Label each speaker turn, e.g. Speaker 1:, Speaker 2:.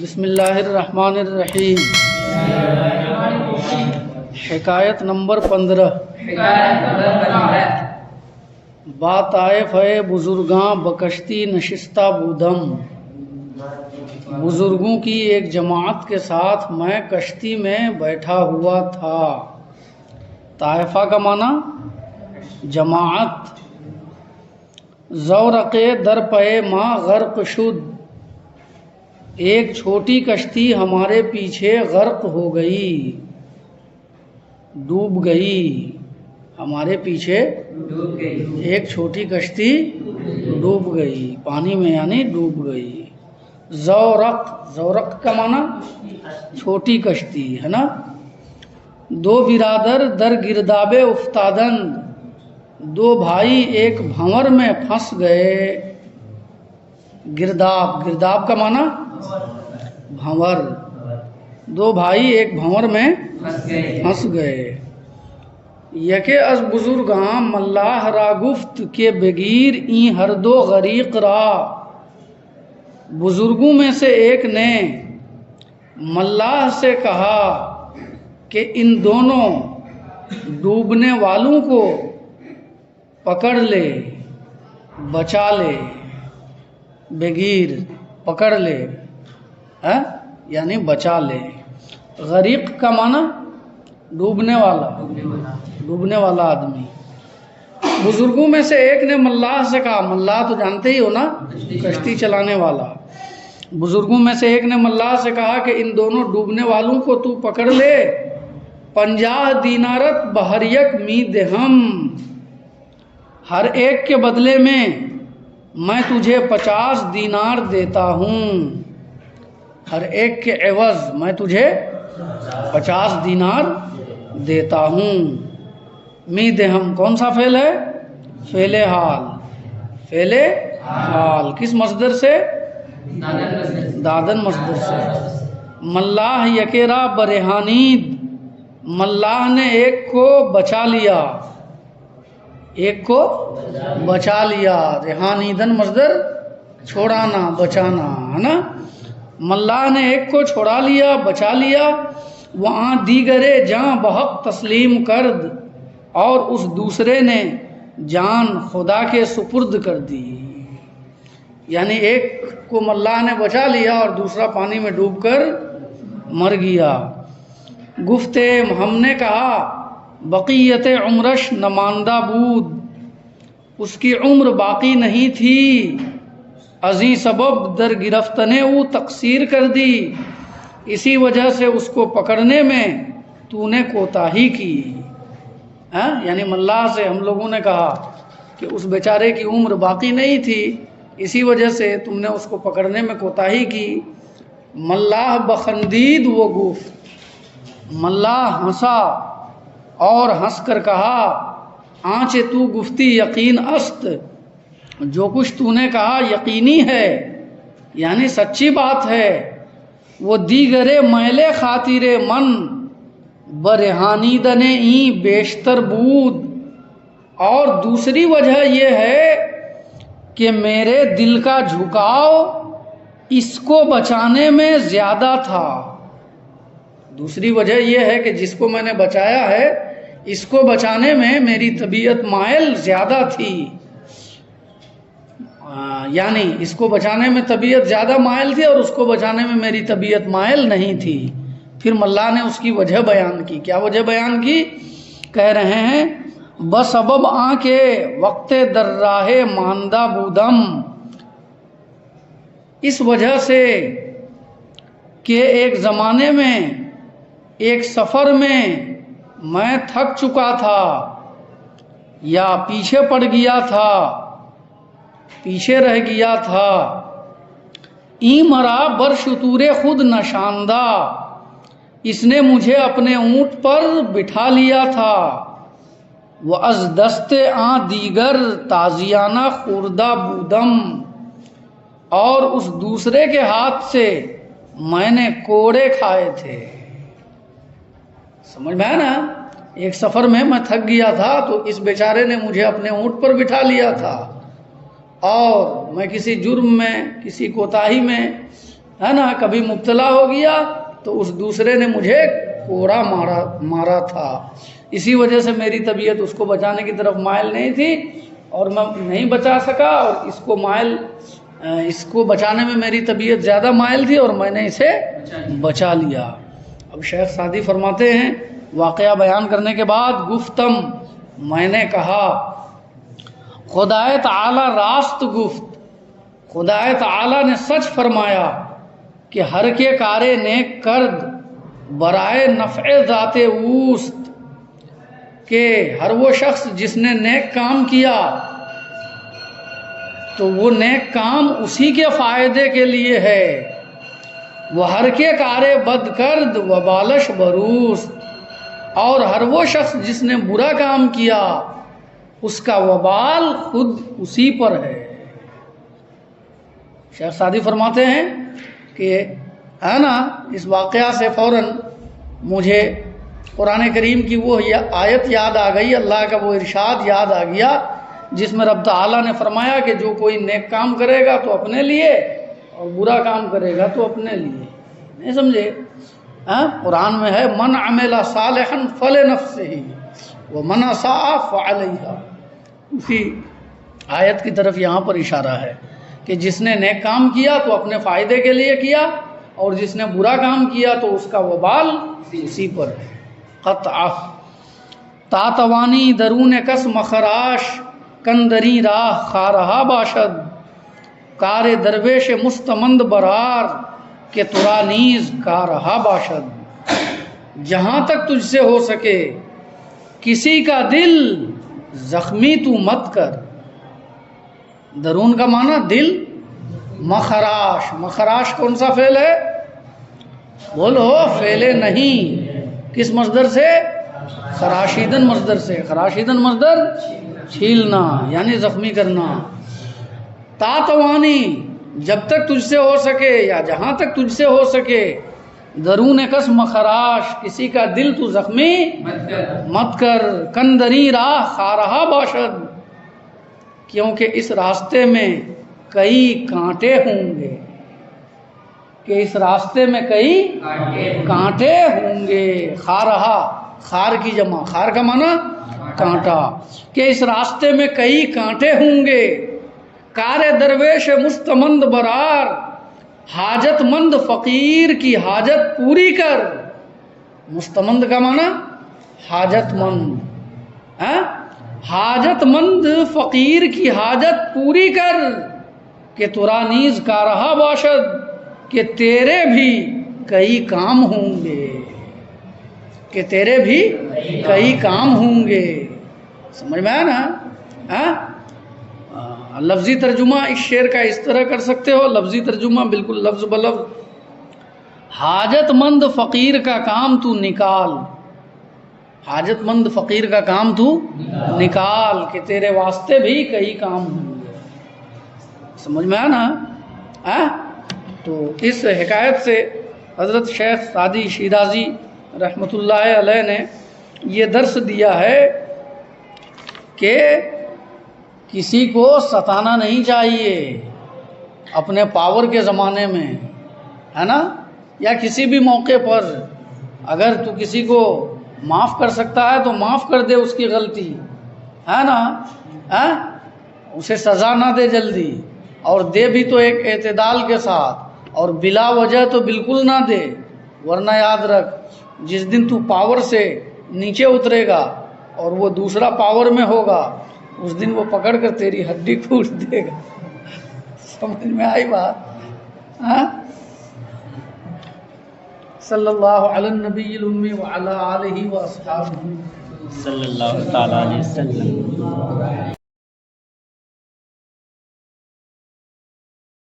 Speaker 1: بسم اللہ الرحمن الرحیم۔ حکایت نمبر 15۔ با طائف ہے بزرگاں بکشتی نشستہ بودم۔ بزرگوں کی ایک جماعت کے ساتھ میں کشتی میں بیٹھا ہوا تھا۔ طائفہ کا معنی جماعت۔ زورقِ در پے ماں غرق شد، ایک چھوٹی کشتی ہمارے پیچھے غرق ہو گئی، ڈوب گئی۔ ہمارے پیچھے ایک چھوٹی کشتی ڈوب گئی، پانی میں یعنی ڈوب گئی۔ زورق کا معنی چھوٹی کشتی ہے نا۔ دو برادر در گردابے افتادند، دو بھائی ایک بھنور میں پھنس گئے۔ گرداب کا معنی بھنور۔ دو بھائی ایک بھنور میں پھنس گئے۔ یکے از بزرگاں ملاح را گفت کہ بگیر این ہر دو غریق را۔ بزرگوں میں سے ایک نے ملاح سے کہا کہ ان دونوں ڈوبنے والوں کو پکڑ لے، بچا لے۔ بگیر پکڑ لے یعنی بچا لے۔ غریق کا معنی ڈوبنے والا آدمی۔ بزرگوں میں سے ایک نے ملاح سے کہا، ملاح تو جانتے ہی ہو نا، کشتی چلانے والا۔ بزرگوں میں سے ایک نے ملاح سے کہا کہ ان دونوں ڈوبنے والوں کو تو پکڑ لے، 50 دینارت بہر یک می دہم، ہر ایک کے بدلے میں تجھے 50 دینار دیتا ہوں۔ ہر ایک کے عوض میں تجھے 50 دینار دیتا ہوں۔ می دہم کون سا فعل ہے؟ فعل حال۔ فعل حال کس مصدر سے؟ دادن مصدر سے۔ ملاح یکیرا برہانید، ملاح نے ایک کو بچا لیا، ایک کو بچا لیا۔ رہانیدن مصدر چھوڑانا، بچانا ہے نا۔ ملاح نے ایک کو چھوڑا لیا، بچا لیا۔ وہاں دیگرے جاں بحق تسلیم کرد، اور اس دوسرے نے جان خدا کے سپرد کر دی۔ یعنی ایک کو ملاح نے بچا لیا اور دوسرا پانی میں ڈوب کر مر گیا۔ گفتے ہم نے کہا بقیت عمرش نماندہ بود، اس کی عمر باقی نہیں تھی، ازیں سبب در گرفتنے او تقصیر کر دی، اسی وجہ سے اس کو پکڑنے میں تو نے کوتاہی کی۔ یعنی ملاح سے ہم لوگوں نے کہا کہ اس بیچارے کی عمر باقی نہیں تھی، اسی وجہ سے تم نے اس کو پکڑنے میں کوتاہی کی۔ ملاح بخندید و گفت، ملاح ہنسا اور ہنس کر کہا، آنچ تو گفتی یقین است، جو کچھ تو نے کہا یقینی ہے، یعنی سچی بات ہے۔ وہ دیگرے میلے خاطر من برہانیدن این بیشتر بود، اور دوسری وجہ یہ ہے کہ میرے دل کا جھکاؤ اس کو بچانے میں زیادہ تھا۔ دوسری وجہ یہ ہے کہ جس کو میں نے بچایا ہے اس کو بچانے میں میری طبیعت مائل زیادہ تھی، یعنی اس کو بچانے میں طبیعت زیادہ مائل تھی اور اس کو بچانے میں میری طبیعت مائل نہیں تھی۔ پھر ملاح نے اس کی وجہ بیان کی۔ کیا وجہ بیان کی؟ کہہ رہے ہیں بسبب آں کے وقت در راہ ماندہ بودم، اس وجہ سے کہ ایک زمانے میں ایک سفر میں تھک چکا تھا یا پیچھے پڑ گیا تھا، پیچھے رہ گیا تھا۔ این مرا بر شطور خود نشاندہ، اس نے مجھے اپنے اونٹ پر بٹھا لیا تھا۔ وہ از دست آن دیگر تازیانہ خوردہ بودم، اور اس دوسرے کے ہاتھ سے میں نے کوڑے کھائے تھے۔ سمجھ میں آیا نا؟ ایک سفر میں تھک گیا تھا تو اس بیچارے نے مجھے اپنے اونٹ پر بٹھا لیا تھا، اور میں کسی جرم میں، کسی کوتاہی میں ہے نا، کبھی مبتلا ہو گیا تو اس دوسرے نے مجھے کوڑا مارا تھا، اسی وجہ سے میری طبیعت اس کو بچانے کی طرف مائل نہیں تھی اور میں نہیں بچا سکا، اور اس کو بچانے میں میری طبیعت زیادہ مائل تھی اور میں نے اسے بچا لیا۔ اب شیخ سعدی فرماتے ہیں واقعہ بیان کرنے کے بعد، گفتم میں نے کہا، خدائے تعالی راست گفت، خدائے تعالی نے سچ فرمایا کہ ہر کے کارے نیک کرد برائے نفع ذات اوست، کہ ہر وہ شخص جس نے نیک کام کیا تو وہ نیک کام اسی کے فائدے کے لیے ہے، وہ ہر کے کارے بد کرد و بالش بروست، اور ہر وہ شخص جس نے برا کام کیا اس کا وبال خود اسی پر ہے۔ شیخ سعدی فرماتے ہیں کہ ہے نا، اس واقعہ سے فوراً مجھے قرآن کریم کی وہ آیت یاد آ گئی، اللہ کا وہ ارشاد یاد آ گیا جس میں رب تعالیٰ نے فرمایا کہ جو کوئی نیک کام کرے گا تو اپنے لیے اور برا کام کرے گا تو اپنے لیے۔ نہیں سمجھے؟ قرآن میں ہے من عمل صالحا فلنفسہ ومن اساء فعلیہا، اسی آیت کی طرف یہاں پر اشارہ ہے کہ جس نے نیک کام کیا تو اپنے فائدے کے لیے کیا، اور جس نے برا کام کیا تو اس کا وبال اسی پر ہے۔ قطع تاتوانی درون کس مخراش کندری راہ خارہا باشد، کار درویش مستمند برار کہ ترا نیز کارہا باشد، جہاں تک تجھ سے ہو سکے کسی کا دل زخمی تو مت کر۔ درون کا معنی دل، مخراش، مخراش کون سا فعل ہے؟ بولو، فعل نہیں، کس مصدر سے؟ خراشیدن مصدر سے۔ خراشیدن مصدر چھیلنا یعنی زخمی کرنا۔ تاتوانی جب تک تجھ سے ہو سکے یا جہاں تک تجھ سے ہو سکے، درون کس مخراش کسی کا دل تو زخمی مت کر، کندری راہ خارہا باشد، کیونکہ اس راستے میں کئی کانٹے ہوں گے، کہ اس راستے میں کئی کانٹے ہوں گے۔ خارہا، خار کی جمع، خار کا معنی کانٹا، کہ اس راستے میں کئی کانٹے ہوں گے۔ کار درویش مستمند برار، حاجت مند فقیر کی حاجت پوری کر۔ مستمند کا معنی حاجت مند، حاجت مند فقیر کی حاجت پوری کر، کہ ترا نیز کارہا باشد، کہ تیرے بھی کئی کام ہوں گے، کہ تیرے بھی کئی کام ہوں گے۔ سمجھ میں آیا نا؟ لفظی ترجمہ اس شعر کا اس طرح کر سکتے ہو، لفظی ترجمہ بالکل لفظ بلفظ، حاجت مند فقیر کا کام تو نکال، حاجت مند فقیر کا کام تو نکال، کہ تیرے واسطے بھی کئی کام ہوں گے۔ سمجھ میں آیا نا؟ تو اس حکایت سے حضرت شیخ سعدی شیرازی رحمۃ اللہ علیہ نے یہ درس دیا ہے کہ کسی کو ستانا نہیں چاہیے اپنے پاور کے زمانے میں، ہے نا، یا کسی بھی موقع پر اگر تو کسی کو معاف کر سکتا ہے تو معاف کر دے اس کی غلطی، ہے نا، اسے سزا نہ دے جلدی، اور دے بھی تو ایک اعتدال کے ساتھ، اور بلا وجہ تو بالکل نہ دے، ورنہ یاد رکھ جس دن تو پاور سے نیچے اترے گا اور وہ دوسرا پاور میں ہوگا، اس دن وہ پکڑ کر تیری ہڈی کھوٹ دے گا۔ سمجھ میں آئی بات؟ صلی اللہ علی النبی الامی وعلی آلہ واصحابہ
Speaker 2: صلی اللہ تعالی علیہ وسلم۔